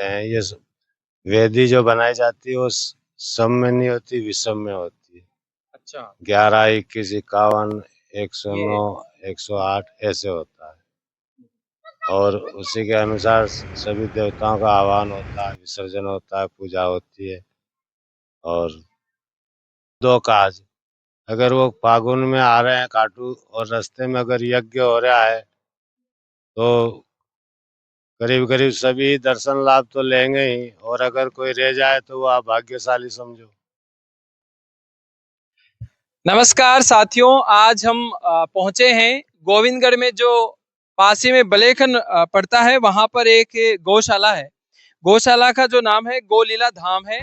करते हैं। ये वेदी जो बनाई जाती है वो सम में नहीं होती, विषम में होती है। अच्छा, 11, 21, 51, ये 109, 108 ऐसे होता है। और उसी के अनुसार सभी देवताओं का आह्वान होता है, विसर्जन होता है, पूजा होती है। और दो काज, अगर वो फागुन में आ रहे हैं काटू और रास्ते में अगर यज्ञ हो रहा है तो करीब करीब सभी दर्शन लाभ तो लेंगे ही, और अगर कोई रह जाए तो वो आप भाग्यशाली समझो। नमस्कार साथियों, आज हम पहुंचे हैं गोविंदगढ़ में, जो पास ही में बलेखन पड़ता है। वहां पर एक गौशाला है। गौशाला का जो नाम है गोलीला धाम है,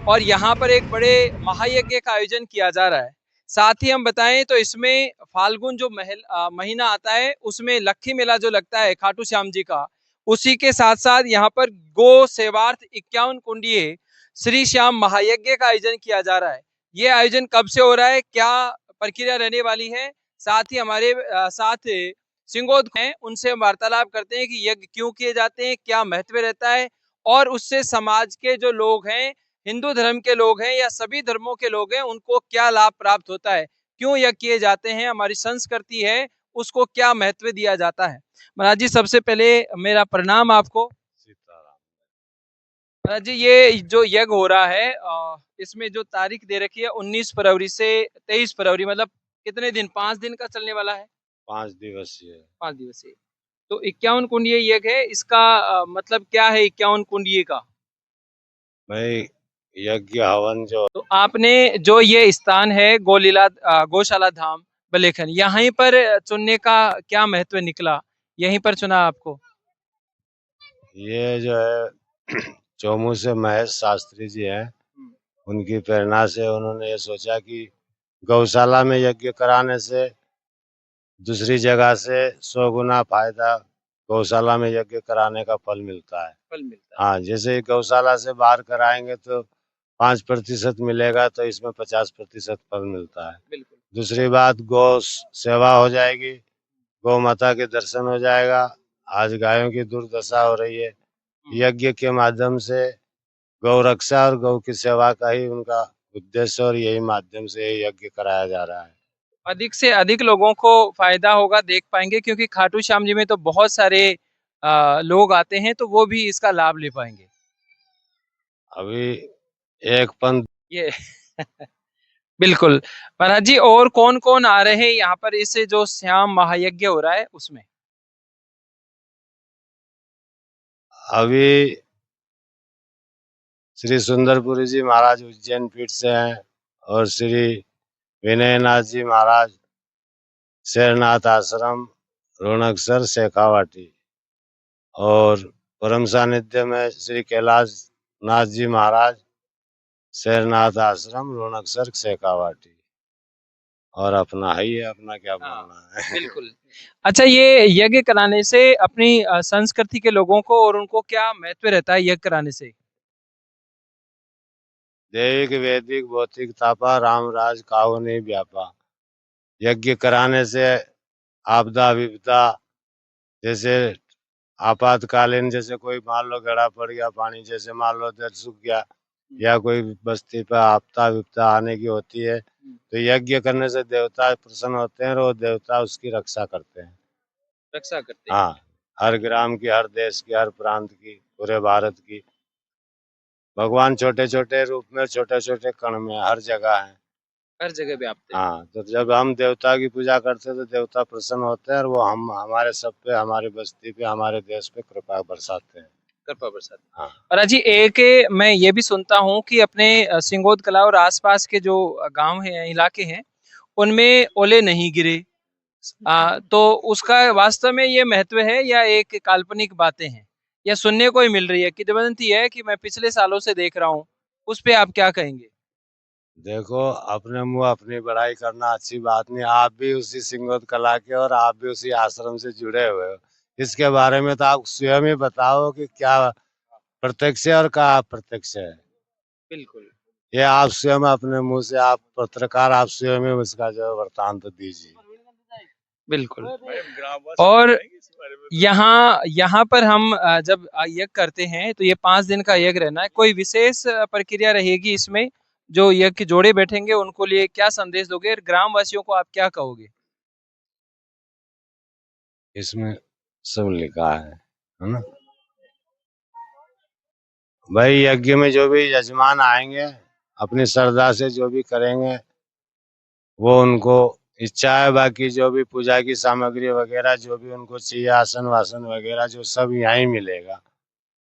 और यहाँ पर एक बड़े महायज्ञ का आयोजन किया जा रहा है। साथ ही हम बताएं तो इसमें फाल्गुन जो महीना आता है, उसमें लक्खी मेला जो लगता है खाटू श्याम जी का, उसी के साथ साथ यहाँ पर गो सेवार्थ 51 कुंडीय श्री श्याम महायज्ञ का आयोजन किया जा रहा है। ये आयोजन कब से हो रहा है, क्या प्रक्रिया रहने वाली है, साथ ही हमारे साथ सिंगोद हैं, उनसे हम वार्तालाप करते हैं कि यज्ञ क्यों किए जाते हैं, क्या महत्व रहता है, और उससे समाज के जो लोग हैं, हिंदू धर्म के लोग हैं या सभी धर्मों के लोग हैं, उनको क्या लाभ प्राप्त होता है, क्यों यज्ञ किए जाते हैं, हमारी संस्कृति है उसको क्या महत्व दिया जाता है। महाराज जी, सबसे पहले मेरा प्रणाम आपको। सीताराम। महाराज जी, ये जो यज्ञ हो रहा है, इसमें जो तारीख दे रखी है 19 फरवरी से 23 फरवरी, मतलब कितने दिन, 5 दिन का चलने वाला है। 5 दिवसीय। 5 दिवसीय। तो 51 कुंडीय यज्ञ है इसका। मतलब क्या है 51 कुंडीय का? भाई, यज्ञ हवन जो तो आपने जो ये स्थान है गोलीला गौशाला धाम बलेखन, यहीं पर चुनने का क्या महत्व निकला, यहीं पर चुना आपको? ये जो है चोमू से महेश शास्त्री जी हैं, उनकी प्रेरणा से उन्होंने ये सोचा कि गौशाला में यज्ञ कराने से दूसरी जगह से 100 गुना फायदा गौशाला में यज्ञ कराने का फल मिलता है। फल मिलता है। हाँ, जैसे गौशाला से बाहर कराएंगे तो 5% मिलेगा, तो इसमें 50% फल मिलता है। बिल्कुल। दूसरी बात, गौ सेवा हो जाएगी, गौ माता के दर्शन हो जाएगा। आज गायों की दुर्दशा हो रही है, यज्ञ के माध्यम से गौ रक्षा और गौ की सेवा का ही उनका उद्देश्य, और यही माध्यम से यज्ञ कराया जा रहा है। अधिक से अधिक लोगों को फायदा होगा, देख पाएंगे, क्योंकि खाटू श्याम जी में तो बहुत सारे लोग आते हैं, तो वो भी इसका लाभ ले पाएंगे। अभी एक पंथ ये बिल्कुल। महाराज जी, और कौन कौन आ रहे हैं यहाँ पर इस जो श्याम महायज्ञ हो रहा है उसमें? अभी श्री सुंदरपुरी जी महाराज उज्जैन पीठ से हैं, और श्री विनयनाथ जी महाराज शेरनाथ आश्रम रोणकसर शेखावाटी, और परम सानिध्य में श्री कैलाश नाथ जी महाराज शेरनाथ आश्रम रोणकसर शेखावाटी। और अपना है, ये अपना क्या हाँ, बोलना है। बिल्कुल। अच्छा, ये यज्ञ कराने से अपनी संस्कृति के लोगों को और उनको क्या महत्व रहता है यज्ञ कराने से? दैविक वैदिक भौतिक तापा राम राज काहू नहीं व्यापा। यज्ञ कराने से आपदा विपदा, जैसे आपातकालीन, जैसे कोई मान लो गड़ा पड़ गया पानी, जैसे मान लो दर सूख गया, या कोई बस्ती पर आपदा विपदा आने की होती है, तो यज्ञ करने से देवता प्रसन्न होते हैं, और वो देवता उसकी रक्षा करते हैं। रक्षा करते हैं। हाँ, हर ग्राम की, हर देश की, हर प्रांत की, पूरे भारत की। भगवान छोटे छोटे रूप में, छोटे छोटे कण में हर जगह है। हर जगह व्याप्त है। हाँ, तो जब हम देवता की पूजा करते हैं तो देवता प्रसन्न होते हैं, और वो हम हमारे सब पे, हमारी बस्ती पे, हमारे देश पे कृपा बरसाते हैं। कृपा बरसात। हाँ। और अजी, एक मैं ये भी सुनता हूँ कि अपने सिंगोद कला और आसपास के जो गांव हैं, इलाके हैं, उनमें ओले नहीं गिरे। तो उसका वास्तव में ये महत्व है या एक काल्पनिक बातें हैं, या सुनने को ही मिल रही है? किंवदंती है कि मैं पिछले सालों से देख रहा हूँ, उस पे आप क्या कहेंगे? देखो, अपने मुंह अपनी बड़ाई करना अच्छी बात नहीं। आप भी उसी सिंगोद कला के, और आप भी उसी आश्रम से जुड़े हुए हो। इसके बारे में तो आप स्वयं ही बताओ कि क्या प्रत्यक्ष है और क्या अप्रत्यक्ष है। बिल्कुल। ये आप स्वयं अपने मुंह से, आप पत्रकार, आप स्वयं ही उसका जो है वृतांत दीजिए। बिल्कुल। ग्रामवासी और बताएंगे इस बारे में तो। यहाँ पर हम जब यज्ञ करते हैं तो ये 5 दिन का यज्ञ रहना है। कोई विशेष प्रक्रिया रहेगी इसमें? जो यज्ञ जोड़े बैठेंगे उनको लिए क्या संदेश दोगे और ग्रामवासियों को आप क्या कहोगे? इसमें सब लिखा है ना। भाई यज्ञ में जो भी यजमान आएंगे अपनी श्रद्धा से जो भी करेंगे वो उनको इच्छा है। बाकी जो भी पूजा की सामग्री वगैरह जो भी उनको चाहिए, आसन वासन वगैरह, जो सब यहाँ ही मिलेगा।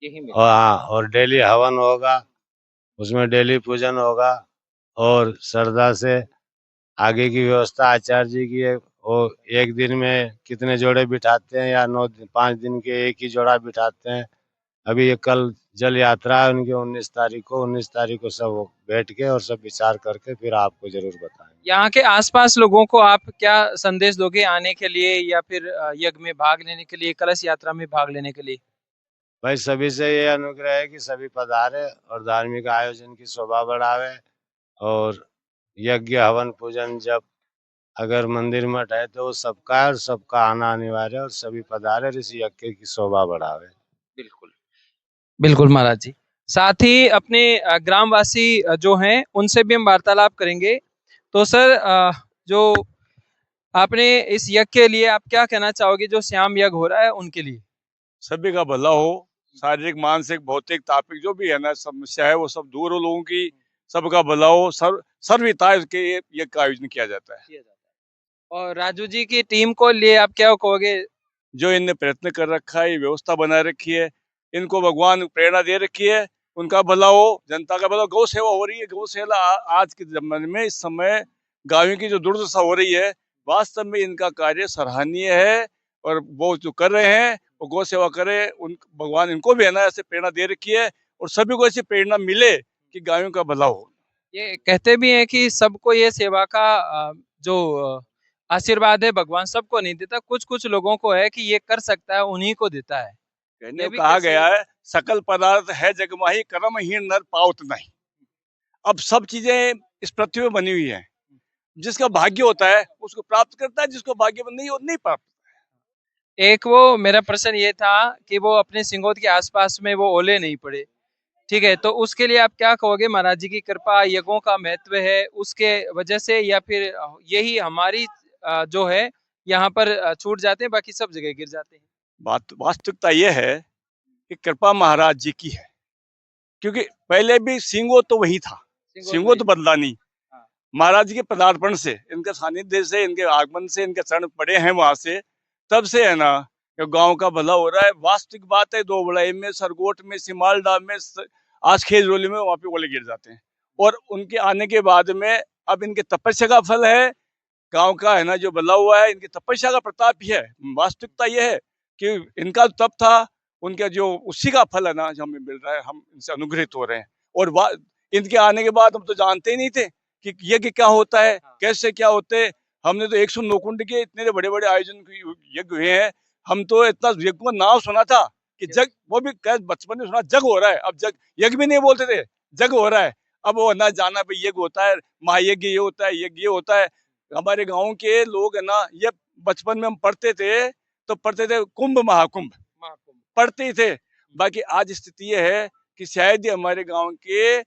यही और हाँ, और डेली हवन होगा, उसमें डेली पूजन होगा। और श्रद्धा से आगे की व्यवस्था आचार्य जी की है। वो एक दिन में कितने जोड़े बिठाते हैं या 5 दिन के एक ही जोड़ा बिठाते हैं। अभी ये कल जल यात्रा है उनकी 19 तारीख को सब वो बैठ के और सब विचार करके फिर आपको जरूर बताएंगे। यहाँ के आसपास लोगों को आप क्या संदेश दोगे आने के लिए या फिर यज्ञ में भाग लेने के लिए, कलश यात्रा में भाग लेने के लिए? भाई सभी से ये अनुग्रह है कि सभी पधारे और धार्मिक आयोजन की शोभा बढ़ावे। और यज्ञ हवन पूजन जब अगर मंदिर मठ है तो वो सबका है और सबका आना अनिवार्य है और सभी पधारे और इस यज्ञ की शोभा बढ़ावे। बिल्कुल। बिल्कुल महाराज जी। साथ ही अपने ग्रामवासी जो हैं उनसे भी हम वार्तालाप करेंगे। तो सर जो आपने इस यज्ञ के लिए आप क्या कहना चाहोगे जो श्याम यज्ञ हो रहा है उनके लिए? सभी का भला हो, शारीरिक मानसिक भौतिक तात्विक जो भी है ना समस्या है वो सब दूर हो लोगों की, सबका भला हो। सर्वहिताय के ये का आयोजन किया जाता है। और राजू जी की टीम को लिए आप क्या कहोगे? जो इनने प्रयत्न कर रखा है, ये व्यवस्था बना रखी है, इनको भगवान प्रेरणा दे रखी है, उनका भला हो, जनता का भला हो। गौ सेवा हो रही है, गौ सेवा आज के जमाने में इस समय गायों की जो दुर्दशा हो रही है, वास्तव में इनका कार्य सराहनीय है। और वो जो कर रहे हैं वो गौ सेवा करे, उन भगवान इनको भी है ना ऐसे प्रेरणा दे रखी है और सभी को ऐसी प्रेरणा मिले कि गायों का भला हो। ये कहते भी हैं कि सबको ये सेवा का जो आशीर्वाद है भगवान सबको नहीं देता, कुछ कुछ लोगों को है कि ये कर सकता है उन्हीं को देता है। कहने को कहा गया है सकल पदार्थ है जग माही, कर्महीन नर पावत नहीं। अब सब चीजें इस पृथ्वी में बनी हुई है, जिसका भाग्य होता है उसको प्राप्त करता है, जिसको भाग्य नहीं हो नहीं प्राप्त। एक वो मेरा प्रश्न ये था कि वो अपने सिंगोट के आसपास में वो ओले नहीं पड़े, ठीक है, तो उसके लिए आप क्या कहोगे? महाराज जी की कृपा, यज्ञों का महत्व है उसके वजह से या फिर यही हमारी जो है यहाँ पर छूट जाते हैं बाकी सब जगह गिर जाते हैं? बात वास्तविकता ये है कि कृपा महाराज जी की है, क्योंकि पहले भी सिंगो तो वही था, सिंगो तो बदला नहीं। महाराज जी के पदार्पण से, इनके सानिध्य से, इनके आगमन से, इनके चरण पड़े हैं वहां से, तब से है ना गांव का भला हो रहा है। वास्तविक बात है, दो बड़ाई में, सरगोट में, सिमालडा में, आज खेजरोली में वहां पे ओले गिर जाते हैं। और उनके आने के बाद में अब इनके तपस्या का फल है, गांव का है ना जो भला हुआ है, इनकी तपस्या का प्रताप ही है। वास्तविकता यह है कि इनका तप था, उनका जो उसी का फल है ना जो हमें मिल रहा है, हम इनसे अनुग्रहित हो रहे हैं। और इनके आने के बाद हम तो जानते ही नहीं थे कि यज्ञ क्या होता है, कैसे क्या होते हैं। हमने तो 109 कुंड के इतने बड़े बड़े आयोजन यज्ञ हुए हैं, हम तो इतना यज्ञ का नाम सुना था कि जग, वो भी बचपन में सुना जग हो रहा है। अब जग यज्ञ भी नहीं बोलते थे, जग हो रहा है। अब वो ना जाना भाई यज्ञ होता है, महायज्ञ ये होता है, यज्ञ ये होता है। हमारे गांव के लोग है ना, ये बचपन में हम पढ़ते थे तो पढ़ते थे कुंभ महाकुंभ पढ़ते ही थे। बाकी आज स्थिति ये है कि शायद ही हमारे गांव के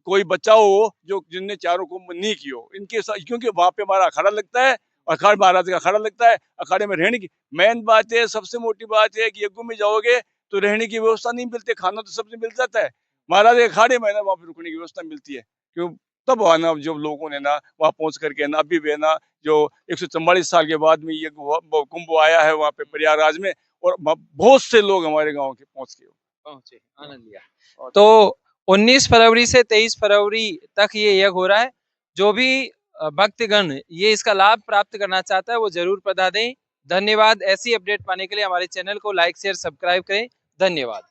कोई बच्चा हो जो जिनने चारों कुंभ नहीं की हो इनके साथ, क्योंकि वहां पे हमारा अखाड़ा लगता है, अखाड़ महाराज का अखाड़ा लगता है। अखाड़े में रहने की मेन बात है, सबसे मोटी बात है कि यज्ञ में जाओगे तो रहने की व्यवस्था नहीं मिलती, खाना तो सबसे मिल जाता है, महाराज के अखाड़े में ना वहां पे रुकने की व्यवस्था मिलती है। क्यों? तब वहां ना जो लोगों ने ना वहां पहुंच करके ना अभी भी ना जो 144 साल के बाद में ये कुंभ आया है वहां पे प्रयागराज में, और बहुत से लोग हमारे गांव के पहुंचे, आनंद लिया। तो 19 फरवरी से 23 फरवरी तक ये यज्ञ हो रहा है। जो भी भक्तगण ये इसका लाभ प्राप्त करना चाहता है वो जरूर पधारें। धन्यवाद। ऐसी अपडेट पाने के लिए हमारे चैनल को लाइक शेयर सब्सक्राइब करें। धन्यवाद।